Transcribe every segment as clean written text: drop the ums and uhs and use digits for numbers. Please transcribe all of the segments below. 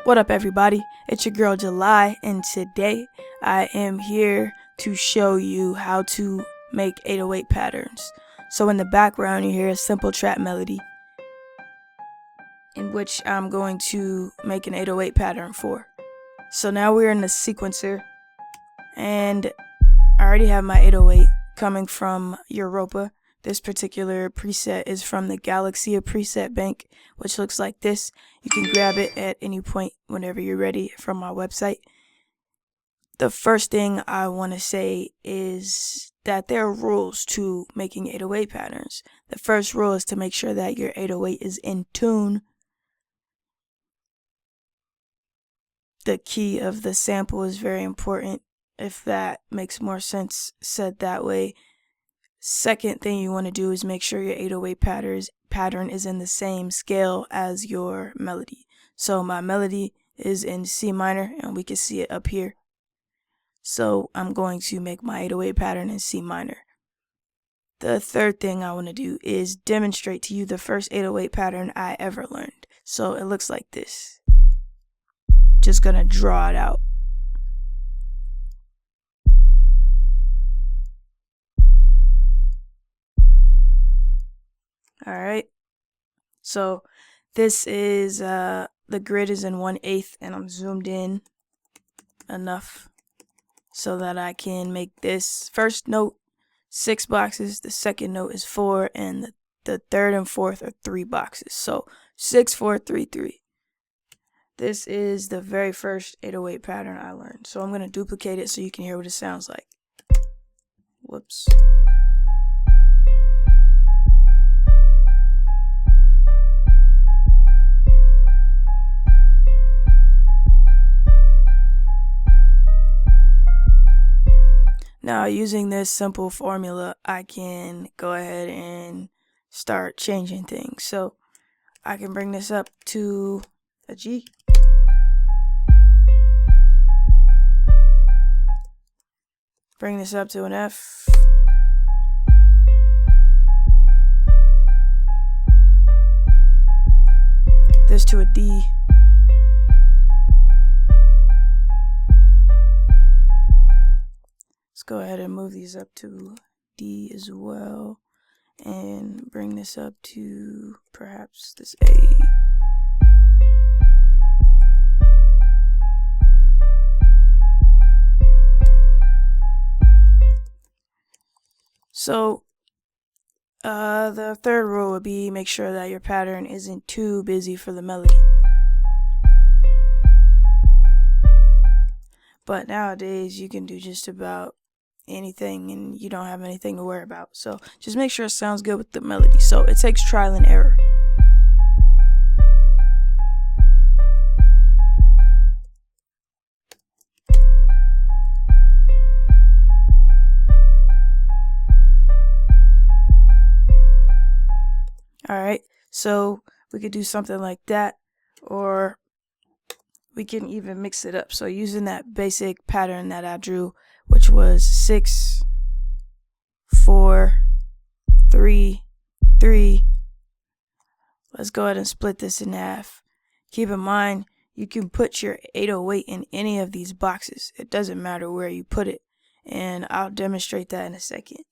What up, everybody? It's your girl July, and today I am here to show you how to make 808 patterns. So in the background you hear a simple trap melody in which I'm going to make an 808 pattern for. So now we're in the sequencer, and I already have my 808 coming from Europa. This particular preset is from the Galaxy preset bank, which looks like this. You can grab it at any point whenever you're ready from my website. The first thing I want to say is that there are rules to making 808 patterns. The first rule is to make sure that your 808 is in tune. The key of the sample is very important, if that makes more sense said that way. Second thing you want to do is make sure your 808 pattern is in the same scale as your melody. So my melody is in C minor, and we can see it up here. So I'm going to make my 808 pattern in C minor. The third thing I want to do is demonstrate to you the first 808 pattern I ever learned. So it looks like this. Just gonna draw it out. Alright, so this is, the grid is in 1/8, and I'm zoomed in enough so that I can make this first note 6 boxes, the second note is 4, and the third and fourth are 3 boxes. So 6, 4, 3, 3. This is the very first 808 pattern I learned. So I'm going to duplicate it so you can hear what it sounds like. Whoops. Now, using this simple formula, I can go ahead and start changing things. So I can bring this up to a G. Bring this up to an F. This to a D. Let's go ahead and move these up to D as well, and bring this up to perhaps this A. So the third rule would be make sure that your pattern isn't too busy for the melody. But nowadays you can do just about anything and you don't have anything to worry about. So just make sure it sounds good with the melody. So it takes trial and error. Alright, so we could do something like that, or we can even mix it up. So using that basic pattern that I drew, which was 6, 4, 3, 3. Let's go ahead and split this in half. Keep in mind, you can put your 808 in any of these boxes. It doesn't matter where you put it, and I'll demonstrate that in a second.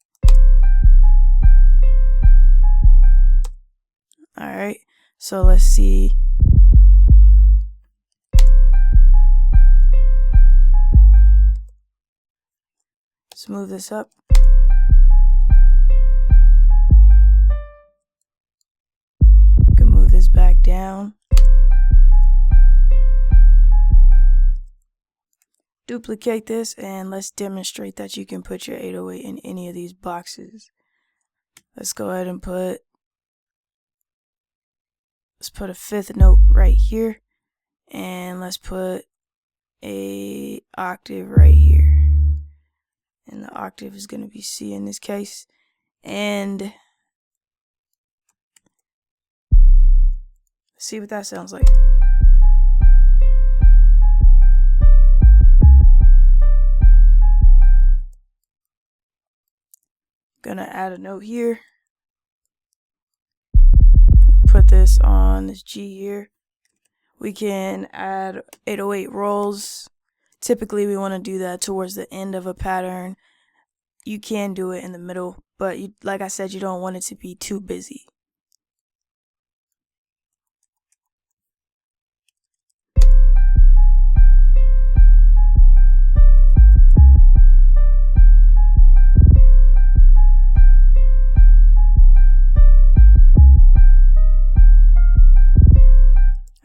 Alright, so let's see. Let's move this up. You can move this back down. Duplicate this, and let's demonstrate that you can put your 808 in any of these boxes. Let's go ahead and put a 5th note right here, and let's put a octave right here. And the octave is going to be C in this case. And see what that sounds like. Gonna add a note here. Put this on this G here. We can add 808 rolls. Typically, we want to do that towards the end of a pattern. You can do it in the middle, but like I said, you don't want it to be too busy.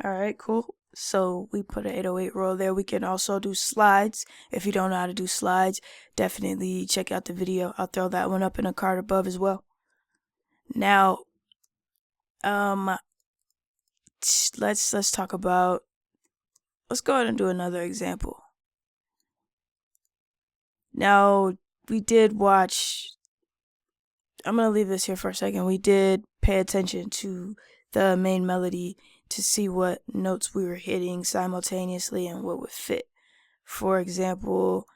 Alright, cool. So we put an 808 roll there. We can also do slides. If you don't know how to do slides, definitely check out the video. I'll throw that one up in a card above as well. Now, let's talk about, let's go ahead and do another example. Now, we did watch, I'm going to leave this here for a second. We did pay attention to the main melody to see what notes we were hitting simultaneously and what would fit. For example,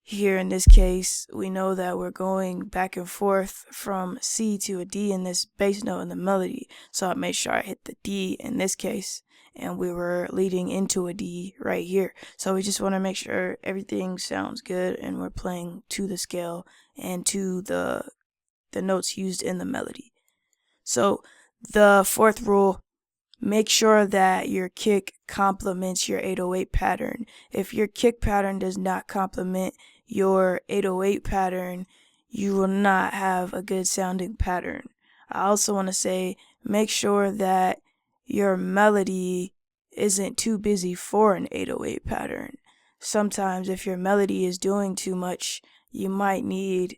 here in this case, we know that we're going back and forth from C to a D in this bass note in the melody. So I made sure I hit the D in this case, and we were leading into a D right here. So we just want to make sure everything sounds good and we're playing to the scale and to the notes used in the melody. So the fourth rule, make sure that your kick complements your 808 pattern. If your kick pattern does not complement your 808 pattern, you will not have a good sounding pattern. I also want to say, make sure that your melody isn't too busy for an 808 pattern. Sometimes if your melody is doing too much, you might need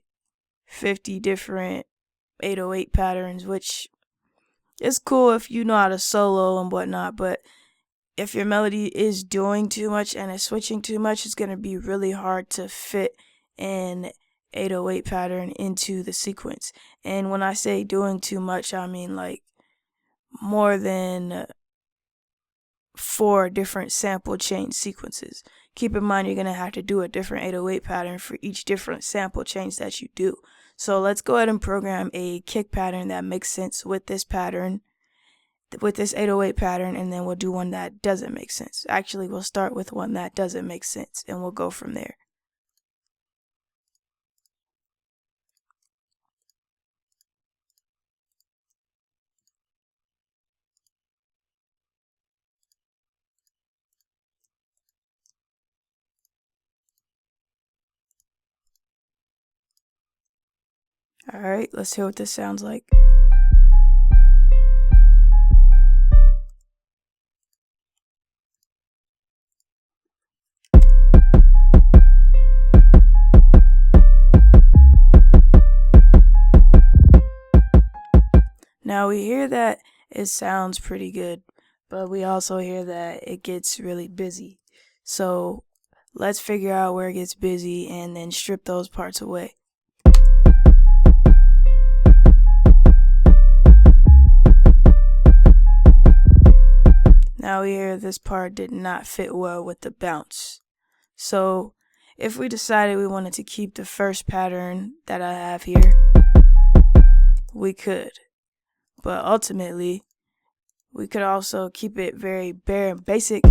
50 different 808 patterns, which is cool if you know how to solo and whatnot, but if your melody is doing too much and is switching too much, it's going to be really hard to fit an 808 pattern into the sequence. And when I say doing too much, I mean like more than 4 different sample change sequences. Keep in mind, you're going to have to do a different 808 pattern for each different sample change that you do. So let's go ahead and program a kick pattern that makes sense with this pattern, with this 808 pattern, and then we'll do one that doesn't make sense. Actually, we'll start with one that doesn't make sense, and we'll go from there. Alright, let's hear what this sounds like. Now we hear that it sounds pretty good, but we also hear that it gets really busy. So let's figure out where it gets busy and then strip those parts away. Now we hear this part did not fit well with the bounce. So if we decided we wanted to keep the first pattern that I have here, we could. But ultimately, we could also keep it very bare and basic.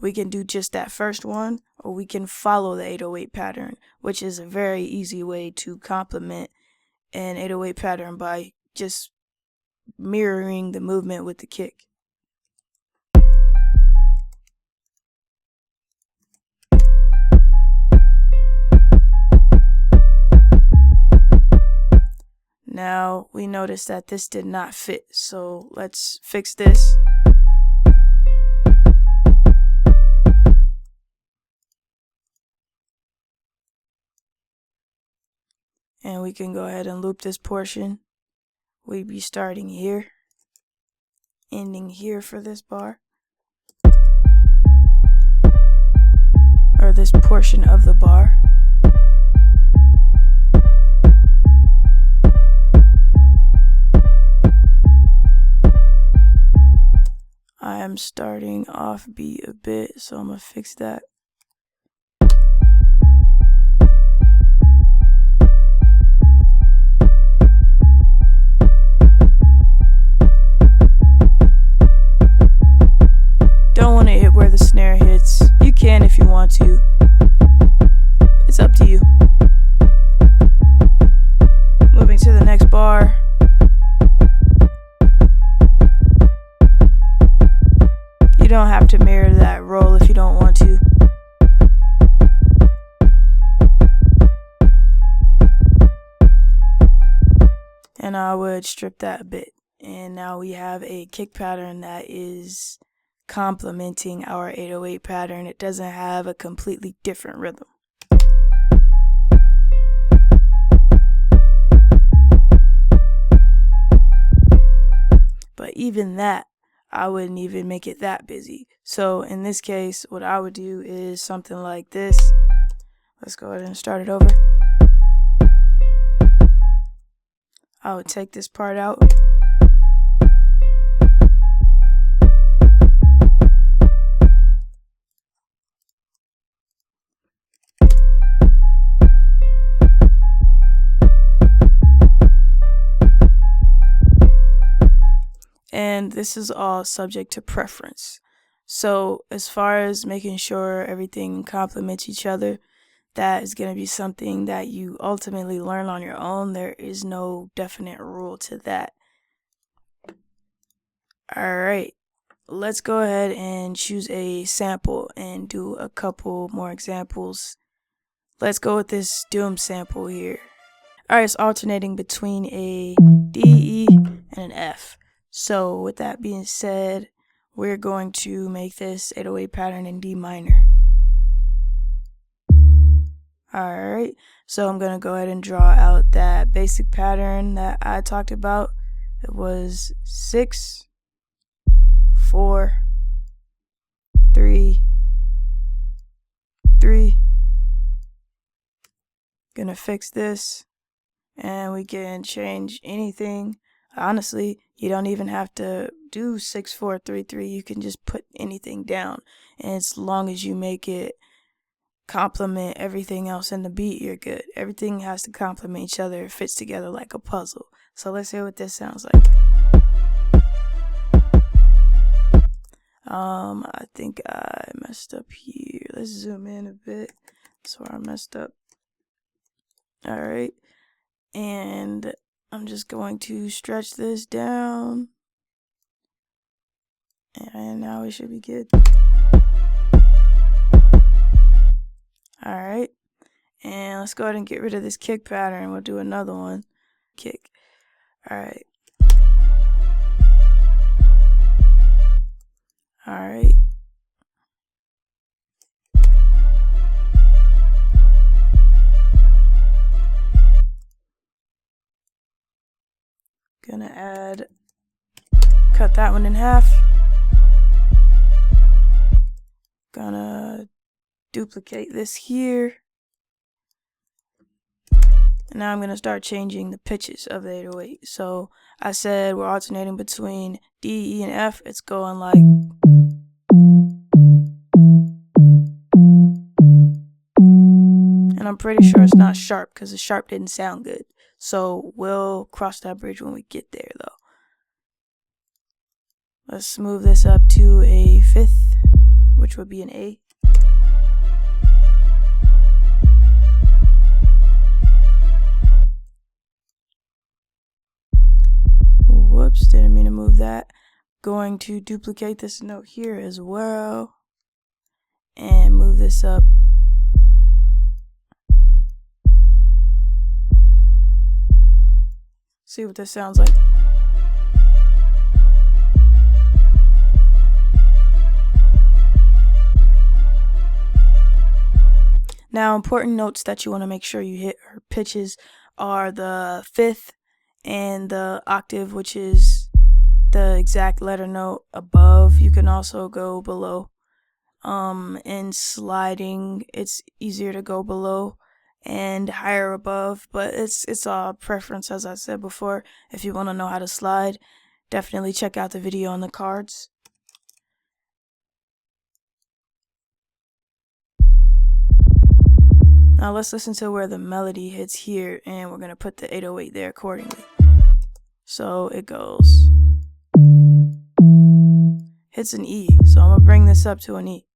We can do just that first one, or we can follow the 808 pattern, which is a very easy way to complement an 808 pattern by just mirroring the movement with the kick. Now we notice that this did not fit, so let's fix this. And we can go ahead and loop this portion. We'd be starting here, ending here for this bar, or this portion of the bar. I am starting off beat a bit, so I'm gonna fix that. where the snare hits. You can if you want to. It's up to you. Moving to the next bar. You don't have to mirror that roll if you don't want to. And I would strip that a bit. And now we have a kick pattern that is complementing our 808 pattern. It doesn't have a completely different rhythm. But even that, I wouldn't even make it that busy. So in this case, what I would do is something like this. Let's go ahead and start it over. I would take this part out. And this is all subject to preference. So as far as making sure everything complements each other, that is going to be something that you ultimately learn on your own. There is no definite rule to that. Alright, let's go ahead and choose a sample and do a couple more examples. Let's go with this Doom sample here. Alright, it's alternating between a D, E, and an F. So with that being said, we're going to make this 808 pattern in D minor. Alright, so I'm going to go ahead and draw out that basic pattern that I talked about. It was 6, 4, 3, 3. Gonna fix this, and we can change anything. Honestly, you don't even have to do 6, 4, 3, 3. You can just put anything down, and as long as you make it complement everything else in the beat, you're good. Everything has to complement each other. It fits together like a puzzle. So let's hear what this sounds like. I think I messed up here. Let's zoom in a bit. That's where I messed up. Alright, and I'm just going to stretch this down, and now we should be good. Alright, and let's go ahead and get rid of this kick pattern. We'll do another one. Kick. Alright. Alright. Gonna cut that one in half. Gonna duplicate this here. And now I'm going to start changing the pitches of the 808. So I said we're alternating between D, E, and F. It's going like. And I'm pretty sure it's not sharp because the sharp didn't sound good. So we'll cross that bridge when we get there though. Let's move this up to a 5th, which would be an A. Whoops, didn't mean to move that. Going to duplicate this note here as well. And move this up. See what this sounds like. Now, important notes that you want to make sure you hit or pitches are the 5th and the octave, which is the exact letter note above. You can also go below. In sliding, it's easier to go below and higher above, but it's all preference. As I said before, if you want to know how to slide, definitely check out the video on the cards. Now let's listen to where the melody hits here, and we're gonna put the 808 there accordingly. So it goes, hits an E. So I'm gonna bring this up to an E.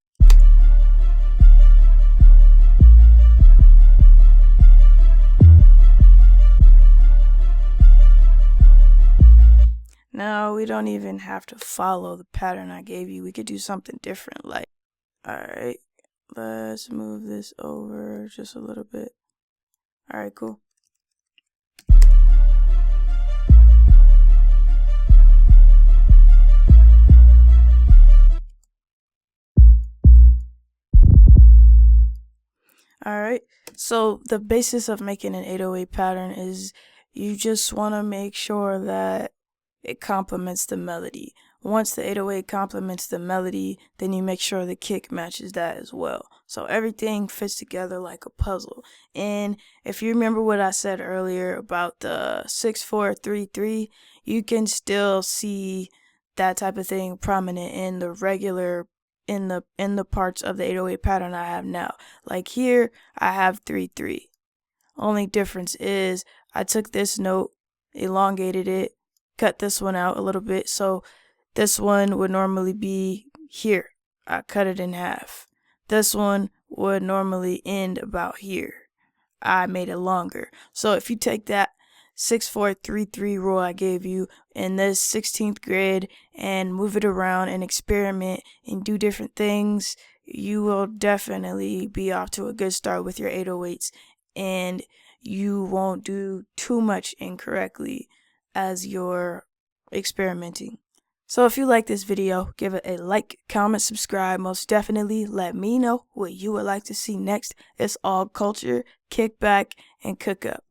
Now we don't even have to follow the pattern I gave you. We could do something different, like, alright, let's move this over just a little bit. Alright, cool. Alright, so the basis of making an 808 pattern is you just want to make sure that it complements the melody. Once the 808 complements the melody, then you make sure the kick matches that as well. So everything fits together like a puzzle. And if you remember what I said earlier about the 6-4-3-3, you can still see that type of thing prominent in the regular in the parts of the 808 pattern I have now. Like here, I have 3-3. Only difference is I took this note, elongated it, cut this one out a little bit, so this one would normally be here. I cut it in half. This one would normally end about here. I made it longer. So if you take that 6-4-3-3 rule I gave you in this 16th grade and move it around and experiment and do different things, you will definitely be off to a good start with your 808s, and you won't do too much incorrectly as you're experimenting. So if you like this video, give it a like, comment, subscribe. Most definitely let me know what you would like to see next. It's all Couture, Kickback, and Cook Up.